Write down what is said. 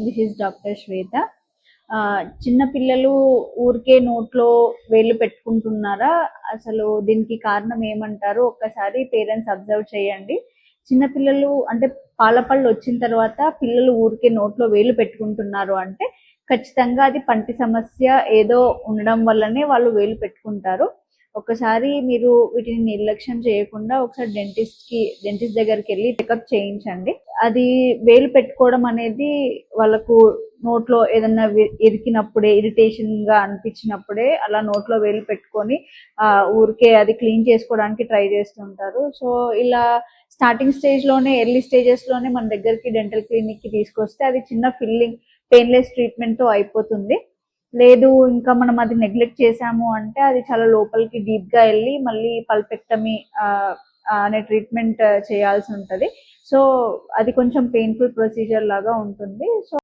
This is doctor శ్వేత. చిన్న పిల్లలు ఊరికే నోట్లో వేళ్ళు పెట్టుకుంటున్నారా? అసలు దీనికి కారణం ఏమంటారు? ఒక్కసారి పేరెంట్స్ అబ్జర్వ్ చేయండి. చిన్న పిల్లలు అంటే పాలపళ్ళు వచ్చిన తర్వాత పిల్లలు ఊరికే నోట్లో వేళ్ళు పెట్టుకుంటున్నారు అంటే ఖచ్చితంగా అది పంటి సమస్య ఏదో ఉండడం వల్లనే వాళ్ళు వేలు పెట్టుకుంటారు. ఒకసారి మీరు వీటిని నిర్లక్ష్యం చేయకుండా ఒకసారి డెంటిస్ట్ దగ్గరికి వెళ్ళి చెకప్ చేయించండి. అది వేలు పెట్టుకోవడం అనేది వాళ్ళకు నోట్లో ఏదన్నా ఇరికినప్పుడే, ఇరిటేషన్ గా అనిపించినప్పుడే అలా నోట్లో వేలు పెట్టుకొని ఊరికే అది క్లీన్ చేసుకోవడానికి ట్రై చేస్తుంటారు. సో ఇలా స్టార్టింగ్ స్టేజ్ లోనే, ఎర్లీ స్టేజెస్ లోనే మన దగ్గరికి డెంటల్ క్లినిక్ కి తీసుకొస్తే అది చిన్న ఫిల్లింగ్, పెయిన్లెస్ ట్రీట్మెంట్ తో అయిపోతుంది. లేదు ఇంకా మనం అది నెగ్లెక్ట్ చేసాము అంటే అది చాలా లోపలికి డీప్ గా వెళ్ళి మళ్ళీ పల్పెక్టమీ అనే ట్రీట్మెంట్ చేయాల్సి ఉంటుంది. సో అది కొంచెం పెయిన్ఫుల్ ప్రొసీజర్ లాగా ఉంటుంది. సో